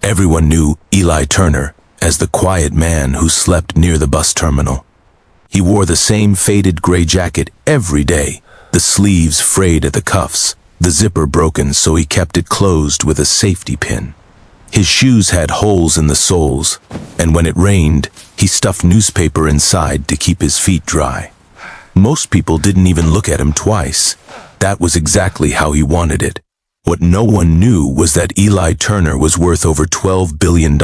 Everyone knew Eli Turner as the quiet man who slept near the bus terminal. He wore the same faded gray jacket every day, the sleeves frayed at the cuffs, the zipper broken so he kept it closed with a safety pin. His shoes had holes in the soles, and when it rained, he stuffed newspaper inside to keep his feet dry. Most people didn't even look at him twice. That was exactly how he wanted it. What no one knew was that Eli Turner was worth over $12 billion.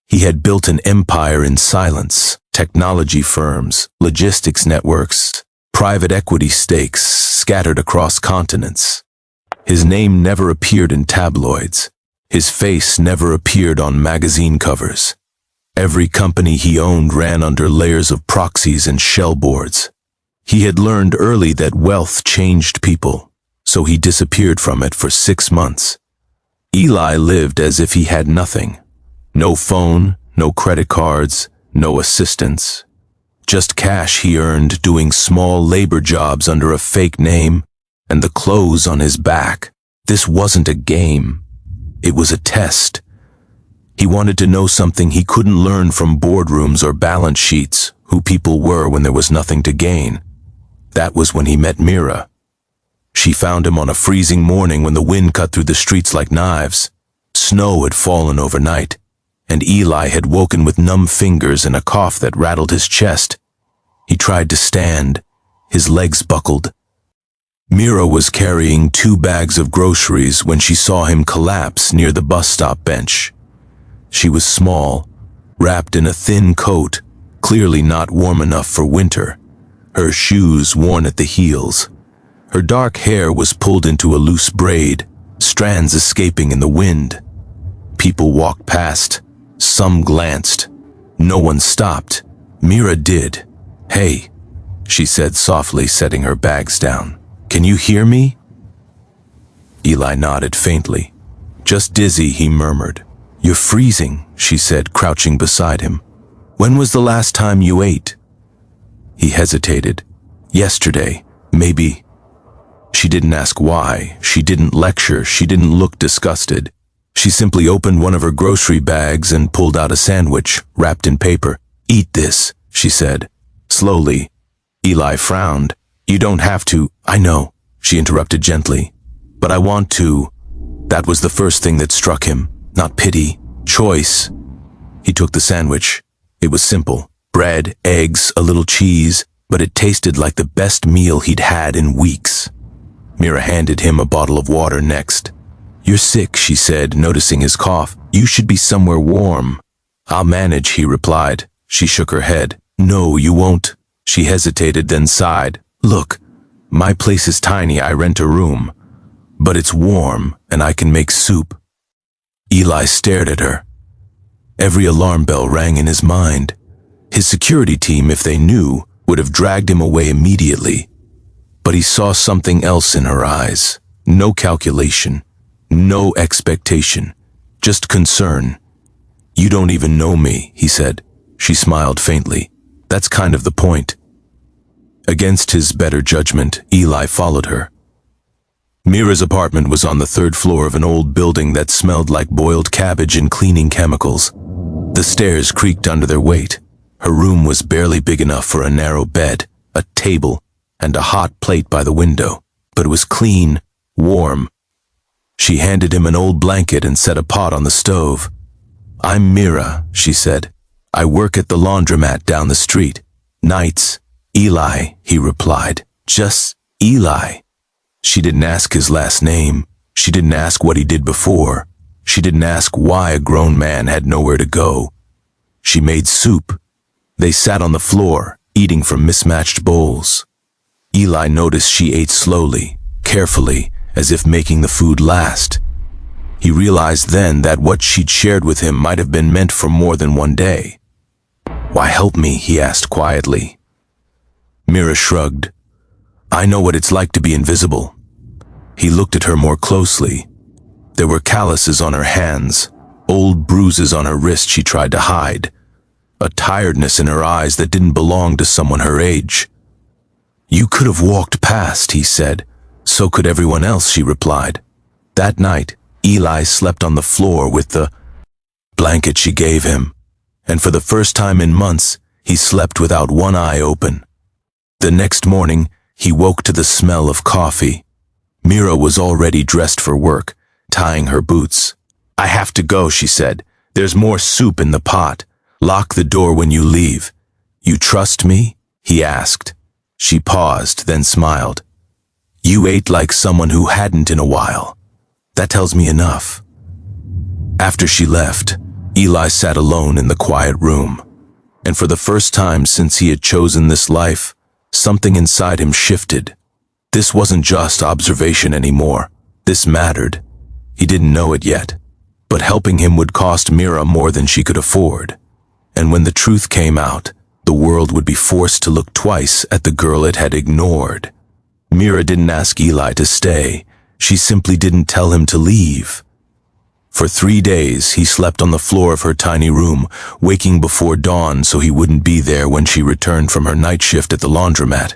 He had built an empire in silence, technology firms, logistics networks, private equity stakes scattered across continents. His name never appeared in tabloids. His face never appeared on magazine covers. Every company he owned ran under layers of proxies and shell boards. He had learned early that wealth changed people, so he disappeared from it for 6 months. Eli lived as if he had nothing. No phone, no credit cards, no assistants. Just cash he earned doing small labor jobs under a fake name, and the clothes on his back. This wasn't a game. It was a test. He wanted to know something he couldn't learn from boardrooms or balance sheets, who people were when there was nothing to gain. That was when he met Mira. She found him on a freezing morning when the wind cut through the streets like knives. Snow had fallen overnight, and Eli had woken with numb fingers and a cough that rattled his chest. He tried to stand. His legs buckled. Mira was carrying 2 bags of groceries when she saw him collapse near the bus stop bench. She was small, wrapped in a thin coat, clearly not warm enough for winter, her shoes worn at the heels. Her dark hair was pulled into a loose braid, strands escaping in the wind. People walked past. Some glanced. No one stopped. Mira did. "Hey," she said softly, setting her bags down. "Can you hear me?" Eli nodded faintly. "Just dizzy," he murmured. "You're freezing," she said, crouching beside him. "When was the last time you ate?" He hesitated. "Yesterday, maybe." She didn't ask why. She didn't lecture. She didn't look disgusted. She simply opened one of her grocery bags and pulled out a sandwich, wrapped in paper. "Eat this," she said. Slowly. Eli frowned. "You don't have to." "I know," she interrupted gently. "But I want to." That was the first thing that struck him. Not pity. Choice. He took the sandwich. It was simple. Bread, eggs, a little cheese, but it tasted like the best meal he'd had in weeks. Mira handed him a bottle of water next. "You're sick," she said, noticing his cough. "You should be somewhere warm." "I'll manage," he replied. She shook her head. "No, you won't." She hesitated, then sighed. "Look, my place is tiny. I rent a room. But it's warm, and I can make soup." Eli stared at her. Every alarm bell rang in his mind. His security team, if they knew, would have dragged him away immediately. But he saw something else in her eyes. No calculation. No expectation. Just concern. "You don't even know me," he said. She smiled faintly. "That's kind of the point." Against his better judgment, Eli followed her. Mira's apartment was on the 3rd floor of an old building that smelled like boiled cabbage and cleaning chemicals. The stairs creaked under their weight. Her room was barely big enough for a narrow bed, a table, and a hot plate by the window, but it was clean, warm. She handed him an old blanket and set a pot on the stove. "I'm Mira," she said. "I work at the laundromat down the street. Nights." "Eli," he replied. "Just Eli." She didn't ask his last name. She didn't ask what he did before. She didn't ask why a grown man had nowhere to go. She made soup. They sat on the floor, eating from mismatched bowls. Eli noticed she ate slowly, carefully, as if making the food last. He realized then that what she'd shared with him might have been meant for more than one day. "Why help me?" he asked quietly. Mira shrugged. "I know what it's like to be invisible." He looked at her more closely. There were calluses on her hands, old bruises on her wrist she tried to hide, a tiredness in her eyes that didn't belong to someone her age. "You could have walked past," he said. "So could everyone else," she replied. That night, Eli slept on the floor with the blanket she gave him, and for the first time in months, he slept without one eye open. The next morning, he woke to the smell of coffee. Mira was already dressed for work, tying her boots. "I have to go," she said. "There's more soup in the pot. Lock the door when you leave." "You trust me?" he asked. She paused, then smiled. "You ate like someone who hadn't in a while. That tells me enough." After she left, Eli sat alone in the quiet room. And for the first time since he had chosen this life, something inside him shifted. This wasn't just observation anymore. This mattered. He didn't know it yet, but helping him would cost Mira more than she could afford. And when the truth came out, the world would be forced to look twice at the girl it had ignored. Mira didn't ask Eli to stay. She simply didn't tell him to leave. For 3 days, he slept on the floor of her tiny room, waking before dawn so he wouldn't be there when she returned from her night shift at the laundromat.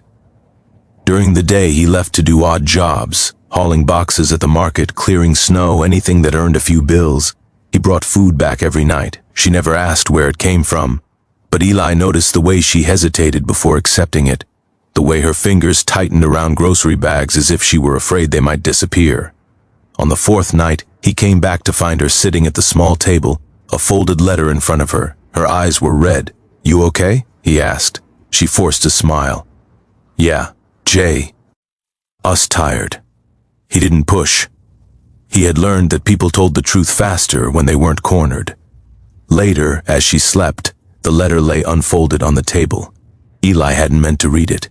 During the day, he left to do odd jobs, hauling boxes at the market, clearing snow, anything that earned a few bills. He brought food back every night. She never asked where it came from, but Eli noticed the way she hesitated before accepting it, the way her fingers tightened around grocery bags as if she were afraid they might disappear. On the 4th night, he came back to find her sitting at the small table, a folded letter in front of her. Her eyes were red. "You okay?" he asked. She forced a smile. "Yeah, Jay. Us tired." He didn't push. He had learned that people told the truth faster when they weren't cornered. Later, as she slept, the letter lay unfolded on the table. Eli hadn't meant to read it,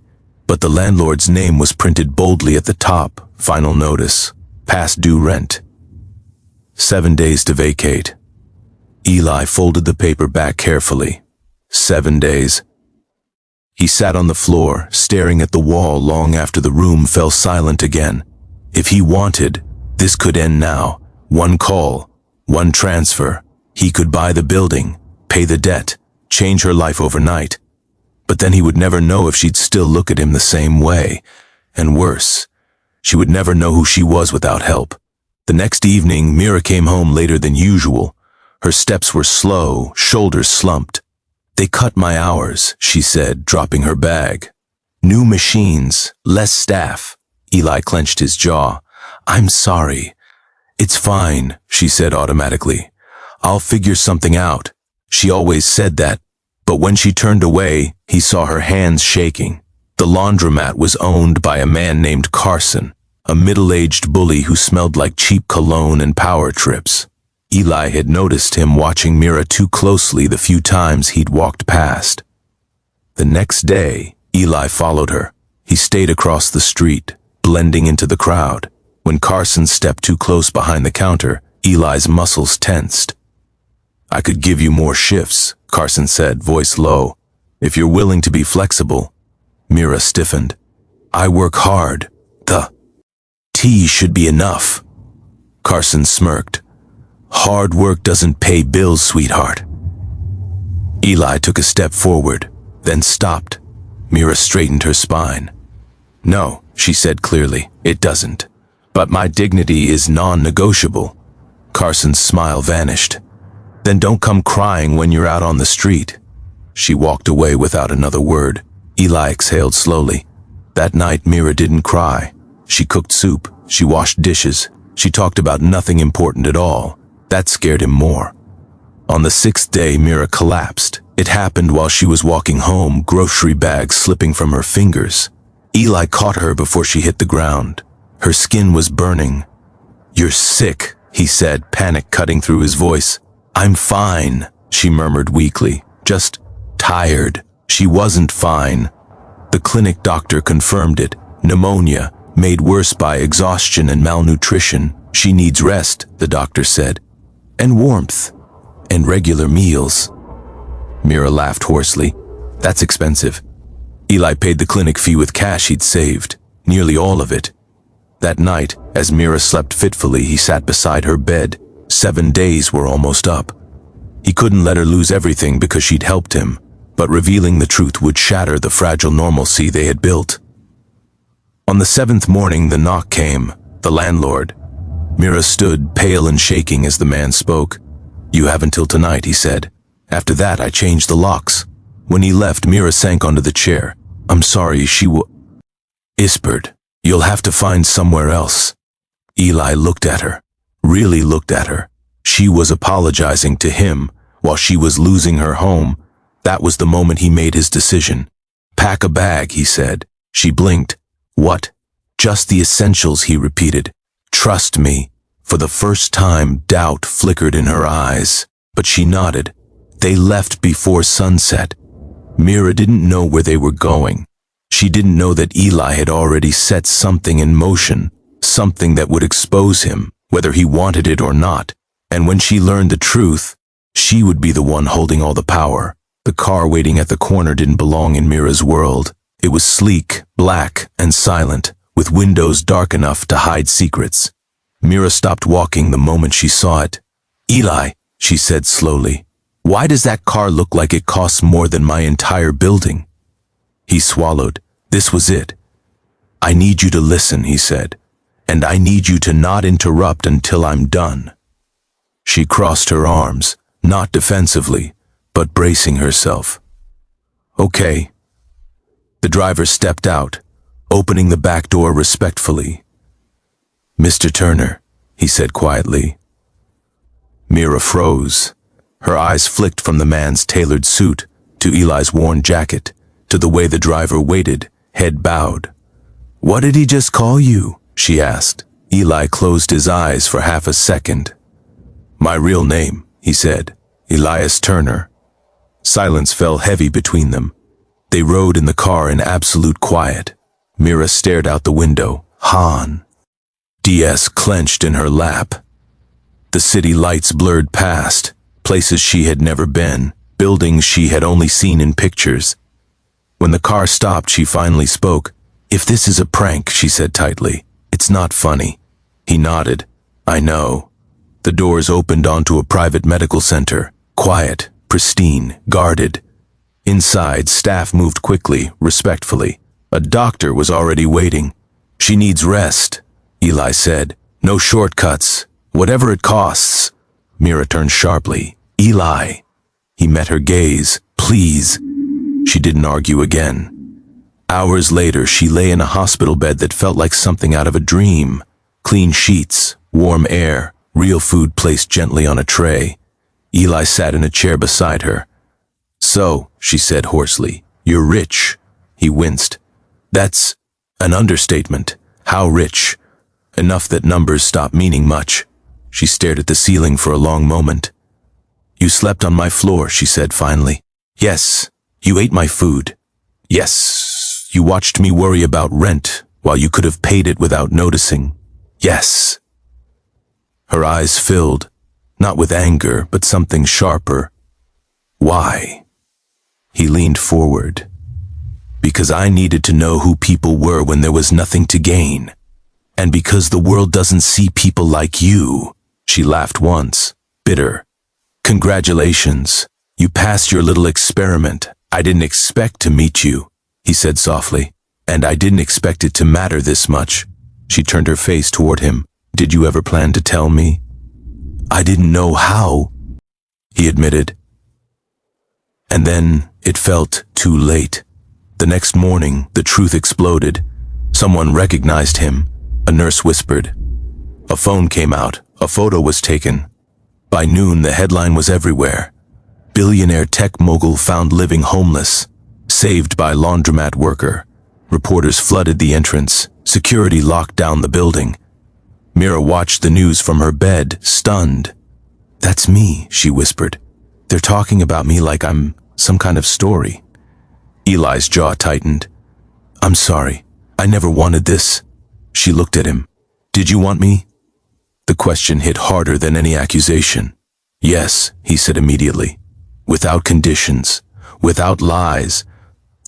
but the landlord's name was printed boldly at the top. Final notice. Past due rent. 7 days to vacate. Eli folded the paper back carefully. 7 days. He sat on the floor, staring at the wall long after the room fell silent again. If he wanted, this could end now. One call, one transfer. He could buy the building, pay the debt, change her life overnight. But then he would never know if she'd still look at him the same way. And worse, she would never know who she was without help. The next evening, Mira came home later than usual. Her steps were slow, shoulders slumped. "They cut my hours," she said, dropping her bag. "New machines, less staff." Eli clenched his jaw. "I'm sorry." "It's fine," she said automatically. "I'll figure something out." She always said that, but when she turned away, he saw her hands shaking. The laundromat was owned by a man named Carson, a middle-aged bully who smelled like cheap cologne and power trips. Eli had noticed him watching Mira too closely the few times he'd walked past. The next day, Eli followed her. He stayed across the street, blending into the crowd. When Carson stepped too close behind the counter, Eli's muscles tensed. "I could give you more shifts," Carson said, voice low. "If you're willing to be flexible." Mira stiffened. "I work hard. The tea should be enough." Carson smirked. "Hard work doesn't pay bills, sweetheart." Eli took a step forward, then stopped. Mira straightened her spine. "No," she said clearly, "it doesn't. But my dignity is non-negotiable." Carson's smile vanished. "Then don't come crying when you're out on the street." She walked away without another word. Eli exhaled slowly. That night, Mira didn't cry. She cooked soup. She washed dishes. She talked about nothing important at all. That scared him more. On the 6th day, Mira collapsed. It happened while she was walking home, grocery bags slipping from her fingers. Eli caught her before she hit the ground. Her skin was burning. "You're sick," he said, panic cutting through his voice. "I'm fine," she murmured weakly. "Just tired." She wasn't fine. The clinic doctor confirmed it. Pneumonia, made worse by exhaustion and malnutrition. "She needs rest," the doctor said. "And warmth. And regular meals." Mira laughed hoarsely. "That's expensive." Eli paid the clinic fee with cash he'd saved, nearly all of it. That night, as Mira slept fitfully, he sat beside her bed. 7 days were almost up. He couldn't let her lose everything because she'd helped him, but revealing the truth would shatter the fragile normalcy they had built. On the 7th morning, the knock came. The landlord. Mira stood, pale and shaking, as the man spoke. You have until tonight, he said. After that, I changed the locks. When he left, Mira sank onto the chair. I'm sorry, she whispered. You'll have to find somewhere else. Eli looked at her, really looked at her. She was apologizing to him while she was losing her home. That was the moment he made his decision. Pack a bag, he said. She blinked. What? Just the essentials, he repeated. Trust me. For the first time, doubt flickered in her eyes, but she nodded. They left before sunset. Mira didn't know where they were going. She didn't know that Eli had already set something in motion, something that would expose him, whether he wanted it or not. And when she learned the truth, she would be the one holding all the power. The car waiting at the corner didn't belong in Mira's world. It was sleek, black, and silent, with windows dark enough to hide secrets. Mira stopped walking the moment she saw it. Eli, she said slowly, why does that car look like it costs more than my entire building? He swallowed. This was it. I need you to listen, he said, and I need you to not interrupt until I'm done. She crossed her arms, not defensively, but bracing herself. Okay. The driver stepped out, opening the back door respectfully. Mr. Turner, he said quietly. Mira froze. Her eyes flicked from the man's tailored suit to Eli's worn jacket, to the way the driver waited, head bowed. What did he just call you? She asked. Eli closed his eyes for half a second. My real name, he said, Elias Turner. Silence fell heavy between them. They rode in the car in absolute quiet. Mira stared out the window. Han. DS clenched in her lap. The city lights blurred past, places she had never been, buildings she had only seen in pictures. When the car stopped, she finally spoke. If this is a prank, she said tightly, it's not funny. He nodded. I know. The doors opened onto a private medical center, quiet, pristine, guarded. Inside, staff moved quickly, respectfully. A doctor was already waiting. She needs rest, Eli said. No shortcuts, whatever it costs. Mira turned sharply. Eli. He met her gaze. Please. She didn't argue again. Hours later, she lay in a hospital bed that felt like something out of a dream. Clean sheets, warm air, real food placed gently on a tray. Eli sat in a chair beside her. So, she said hoarsely, you're rich. He winced. That's an understatement. How rich? Enough that numbers stop meaning much. She stared at the ceiling for a long moment. You slept on my floor, she said finally. Yes. You ate my food. Yes. You watched me worry about rent while you could have paid it without noticing. Yes. Her eyes filled, not with anger, but something sharper. Why? He leaned forward. Because I needed to know who people were when there was nothing to gain. And because the world doesn't see people like you. She laughed once, bitter. Congratulations. You passed your little experiment. I didn't expect to meet you, he said softly. And I didn't expect it to matter this much. She turned her face toward him. Did you ever plan to tell me? I didn't know how, he admitted. And then it felt too late. The next morning, the truth exploded. Someone recognized him. A nurse whispered. A phone came out. A photo was taken. By noon, the headline was everywhere. Billionaire tech mogul found living homeless. Saved by laundromat worker. Reporters flooded the entrance. Security locked down the building. Mira watched the news from her bed, stunned. That's me, she whispered. They're talking about me like I'm some kind of story. Eli's jaw tightened. I'm sorry. I never wanted this. She looked at him. Did you want me? The question hit harder than any accusation. Yes, he said immediately. Without conditions. Without lies.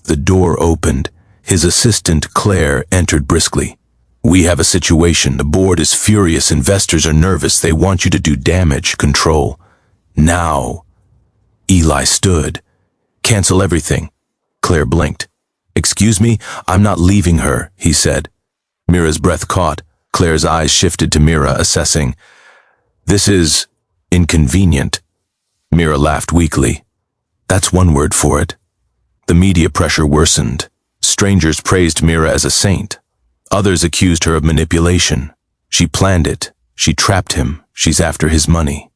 The door opened. His assistant, Claire, entered briskly. We have a situation. The board is furious. Investors are nervous. They want you to do damage control. Now. Eli stood. Cancel everything. Claire blinked. Excuse me, I'm not leaving her, he said. Mira's breath caught. Claire's eyes shifted to Mira, assessing. This is inconvenient. Mira laughed weakly. That's one word for it. The media pressure worsened. Strangers praised Mira as a saint. Others accused her of manipulation. She planned it. She trapped him. She's after his money.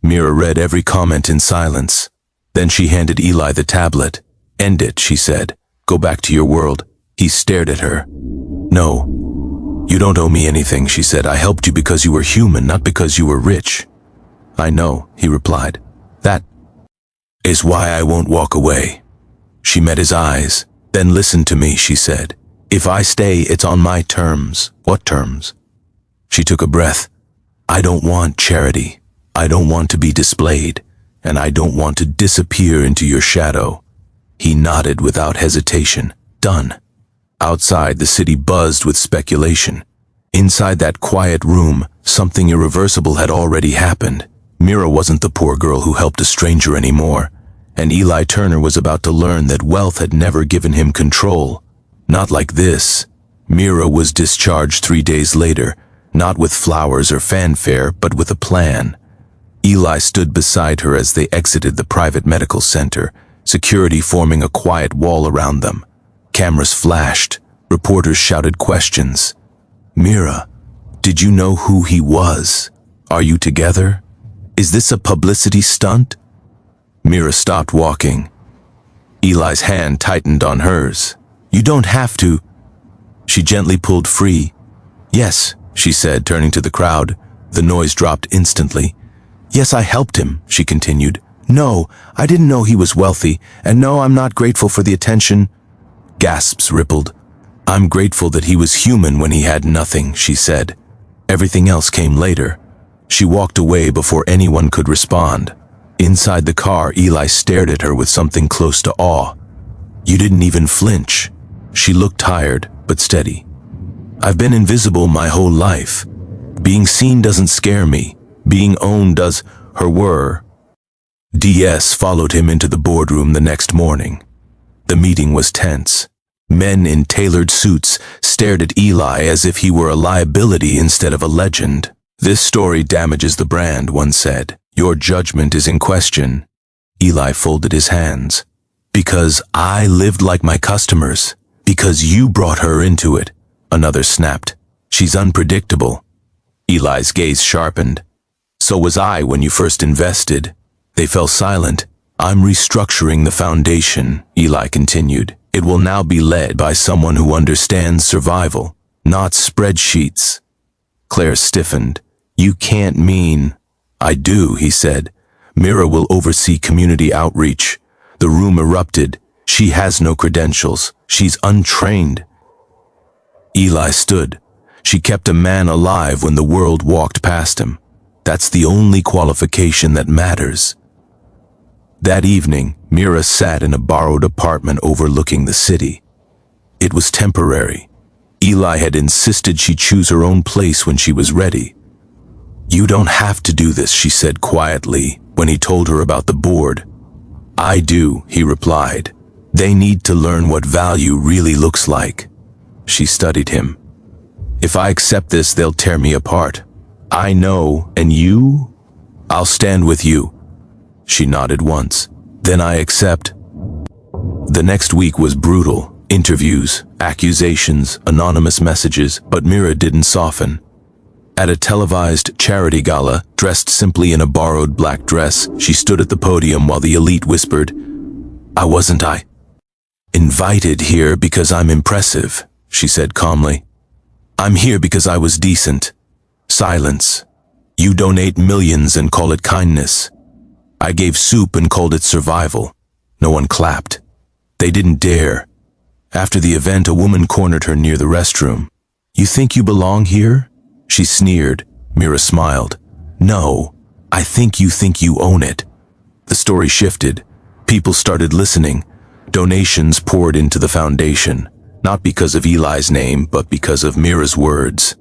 Mira read every comment in silence. Then she handed Eli the tablet. End it, she said. Go back to your world. He stared at her. No, you don't owe me anything, she said. I helped you because you were human, not because you were rich. I know, he replied. That is why I won't walk away. She met his eyes. Then listen to me, she said. If I stay, it's on my terms. What terms? She took a breath. I don't want charity. I don't want to be displayed. And I don't want to disappear into your shadow. He nodded without hesitation. Done. Outside, the city buzzed with speculation. Inside that quiet room, something irreversible had already happened. Mira wasn't the poor girl who helped a stranger anymore. And Eli Turner was about to learn that wealth had never given him control. Not like this. Mira was discharged 3 days later, not with flowers or fanfare, but with a plan. Eli stood beside her as they exited the private medical center, security forming a quiet wall around them. Cameras flashed. Reporters shouted questions. Mira, did you know who he was? Are you together? Is this a publicity stunt? Mira stopped walking. Eli's hand tightened on hers. You don't have to. She gently pulled free. Yes, she said, turning to the crowd. The noise dropped instantly. Yes, I helped him, she continued. No, I didn't know he was wealthy, and no, I'm not grateful for the attention. Gasps rippled. I'm grateful that he was human when he had nothing, she said. Everything else came later. She walked away before anyone could respond. Inside the car, Eli stared at her with something close to awe. You didn't even flinch. She looked tired, but steady. I've been invisible my whole life. Being seen doesn't scare me. Being owned does. Her were. DS followed him into the boardroom the next morning. The meeting was tense. Men in tailored suits stared at Eli as if he were a liability instead of a legend. This story damages the brand, one said. Your judgment is in question. Eli folded his hands. Because I lived like my customers. Because you brought her into it. Another snapped. She's unpredictable. Eli's gaze sharpened. So was I when you first invested. They fell silent. I'm restructuring the foundation, Eli continued. It will now be led by someone who understands survival, not spreadsheets. Claire stiffened. You can't mean... I do, he said. Mira will oversee community outreach. The room erupted. She has no credentials. She's untrained. Eli stood. She kept a man alive when the world walked past him. That's the only qualification that matters. That evening, Mira sat in a borrowed apartment overlooking the city. It was temporary. Eli had insisted she choose her own place when she was ready. You don't have to do this, she said quietly when he told her about the board. I do, he replied. They need to learn what value really looks like. She studied him. If I accept this, they'll tear me apart. I know, and you? I'll stand with you. She nodded once. Then I accept. The next week was brutal. Interviews, accusations, anonymous messages, but Mira didn't soften. At a televised charity gala, dressed simply in a borrowed black dress, she stood at the podium while the elite whispered, I wasn't invited here because I'm impressive, she said calmly. I'm here because I was decent. Silence. You donate millions and call it kindness. I gave soup and called it survival. No one clapped. They didn't dare. After the event, a woman cornered her near the restroom. You think you belong here? She sneered. Mira smiled. No, I think you own it. The story shifted. People started listening. Donations poured into the foundation, not because of Eli's name, but because of Mira's words.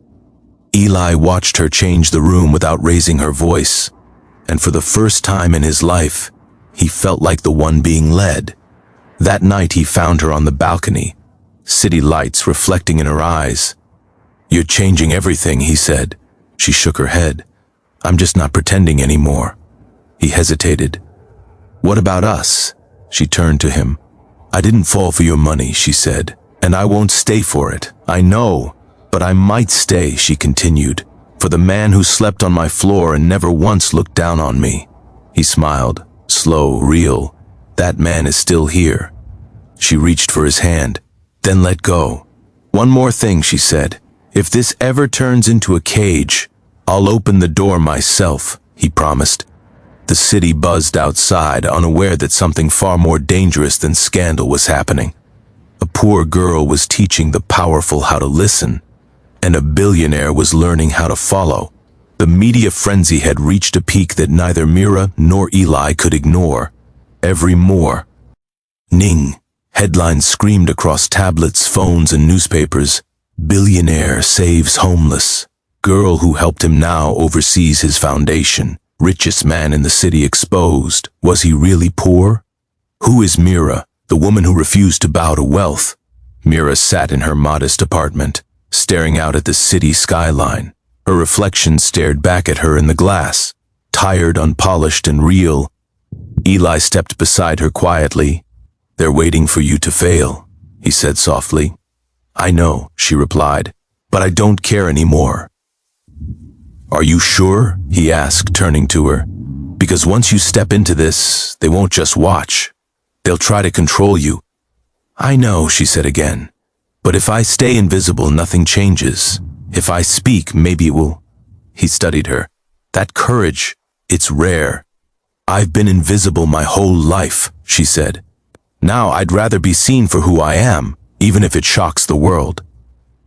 Eli watched her change the room without raising her voice, and for the first time in his life, he felt like the one being led. That night he found her on the balcony, city lights reflecting in her eyes. You're changing everything, he said. She shook her head. I'm just not pretending anymore. He hesitated. What about us? She turned to him. I didn't fall for your money, she said, and I won't stay for it. I know, but I might stay, she continued, for the man who slept on my floor and never once looked down on me. He smiled, slow, real. That man is still here. She reached for his hand, then let go. One more thing, she said. If this ever turns into a cage, I'll open the door myself, he promised. The city buzzed outside, unaware that something far more dangerous than scandal was happening. A poor girl was teaching the powerful how to listen, and a billionaire was learning how to follow. The media frenzy had reached a peak that neither Mira nor Eli could ignore. Every more. Ning. Headlines screamed across tablets, phones, and newspapers. Billionaire saves homeless. Girl who helped him now oversees his foundation. Richest man in the city exposed. Was he really poor? Who is Mira, the woman who refused to bow to wealth? Mira sat in her modest apartment, staring out at the city skyline. Her reflection stared back at her in the glass, tired, unpolished, and real. Eli stepped beside her quietly. They're waiting for you to fail, he said softly. I know, she replied, but I don't care anymore. Are you sure? He asked, turning to her. Because once you step into this, they won't just watch. They'll try to control you. I know, she said again. But if I stay invisible, nothing changes. If I speak, maybe it will. He studied her. That courage, it's rare. I've been invisible my whole life, she said. Now I'd rather be seen for who I am, even if it shocks the world.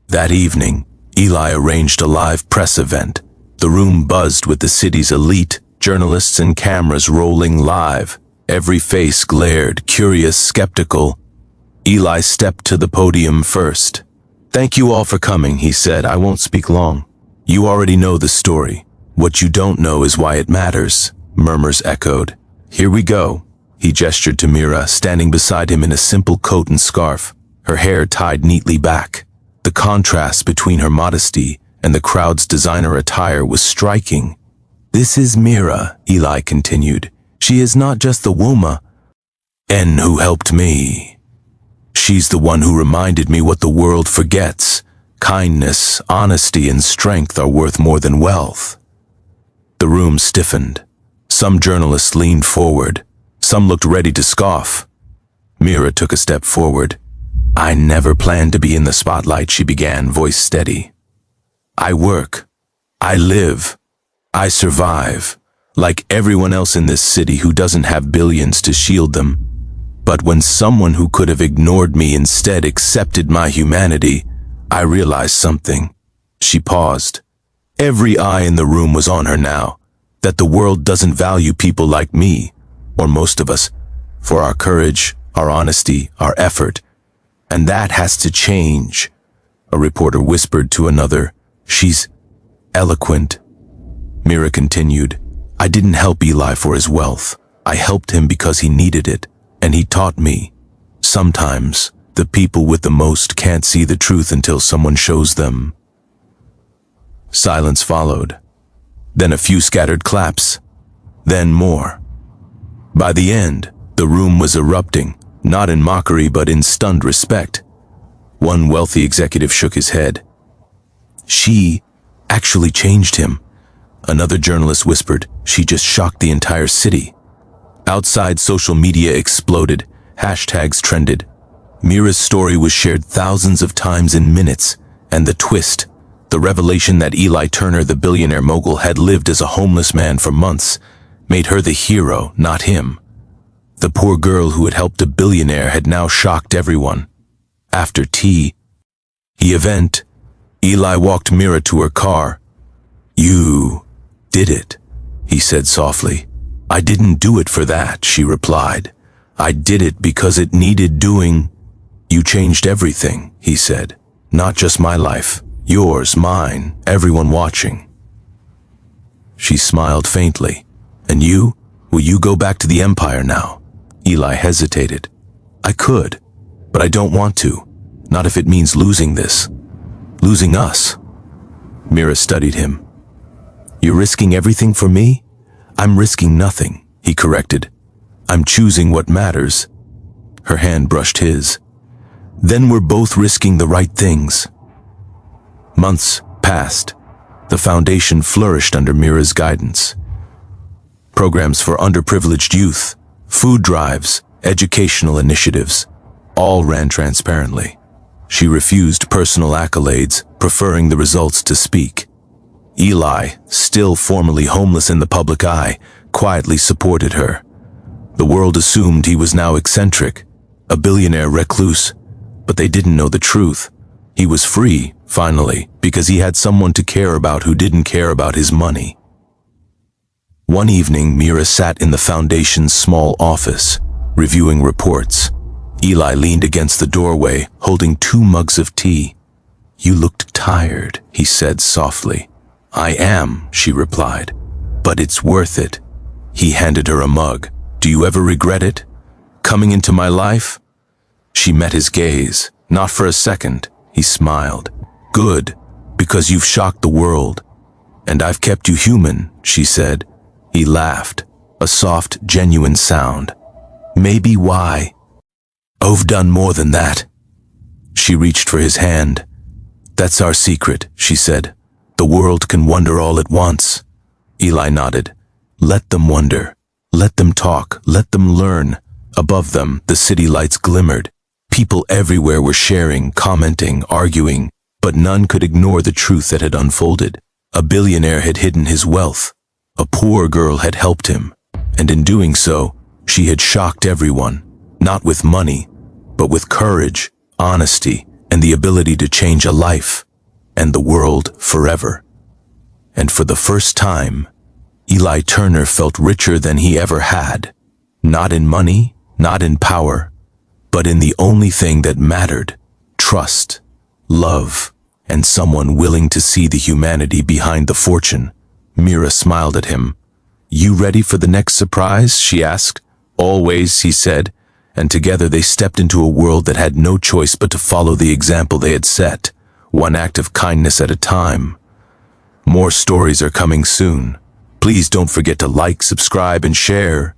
That evening, Eli arranged a live press event. The room buzzed with the city's elite, journalists and cameras rolling live. Every face glared, curious, skeptical. Eli stepped to the podium first. Thank you all for coming, he said. I won't speak long. You already know the story. What you don't know is why it matters, murmurs echoed. Here we go. He gestured to Mira, standing beside him in a simple coat and scarf, her hair tied neatly back. The contrast between her modesty and the crowd's designer attire was striking. This is Mira, Eli continued. She is not just the woman who helped me. She's the one who reminded me what the world forgets. Kindness, honesty, and strength are worth more than wealth. The room stiffened. Some journalists leaned forward. Some looked ready to scoff. Mira took a step forward. I never planned to be in the spotlight, she began, voice steady. I work. I live. I survive. Like everyone else in this city who doesn't have billions to shield them. But when someone who could have ignored me instead accepted my humanity, I realized something. She paused. Every eye in the room was on her now. That the world doesn't value people like me, or most of us, for our courage, our honesty, our effort. And that has to change. A reporter whispered to another. She's eloquent. Mira continued. I didn't help Eli for his wealth. I helped him because he needed it, and he taught me. Sometimes, the people with the most can't see the truth until someone shows them. Silence followed. Then a few scattered claps. Then more. By the end, the room was erupting, not in mockery but in stunned respect. One wealthy executive shook his head. She actually changed him. Another journalist whispered, she just shocked the entire city. Outside, social media exploded. Hashtags trended. Mira's story was shared thousands of times in minutes, and the twist, the revelation that Eli Turner, the billionaire mogul, had lived as a homeless man for months, made her the hero, not him. The poor girl who had helped a billionaire had now shocked everyone. After the event, Eli walked Mira to her car. You did it, he said softly. I didn't do it for that, she replied. I did it because it needed doing. You changed everything, he said. Not just my life, yours, mine, everyone watching. She smiled faintly. And you? Will you go back to the empire now? Eli hesitated. I could, but I don't want to. Not if it means losing this. Losing us. Mira studied him. You're risking everything for me? I'm risking nothing, he corrected. I'm choosing what matters. Her hand brushed his. Then we're both risking the right things. Months passed. The foundation flourished under Mira's guidance. Programs for underprivileged youth, food drives, educational initiatives, all ran transparently. She refused personal accolades, preferring the results to speak. Eli, still formerly homeless in the public eye, quietly supported her. The world assumed he was now eccentric, a billionaire recluse, but they didn't know the truth. He was free, finally, because he had someone to care about who didn't care about his money. One evening, Mira sat in the foundation's small office, reviewing reports. Eli leaned against the doorway, holding 2 mugs of tea. You looked tired, he said softly. I am, she replied, but it's worth it. He handed her a mug. Do you ever regret it? Coming into my life? She met his gaze. Not for a second. He smiled. Good, because you've shocked the world. And I've kept you human, she said. He laughed, a soft, genuine sound. Maybe why? I've done more than that. She reached for his hand. That's our secret, she said. The world can wonder all at once. Eli nodded. Let them wonder. Let them talk. Let them learn. Above them, the city lights glimmered. People everywhere were sharing, commenting, arguing, but none could ignore the truth that had unfolded. A billionaire had hidden his wealth. A poor girl had helped him, and in doing so, she had shocked everyone, not with money, but with courage, honesty, and the ability to change a life, and the world forever. And for the first time, Eli Turner felt richer than he ever had, not in money, not in power, but in the only thing that mattered, trust, love, and someone willing to see the humanity behind the fortune. Mira smiled at him. You ready for the next surprise? She asked. Always, he said, and together they stepped into a world that had no choice but to follow the example they had set, one act of kindness at a time. More stories are coming soon. Please don't forget to like, subscribe, and share.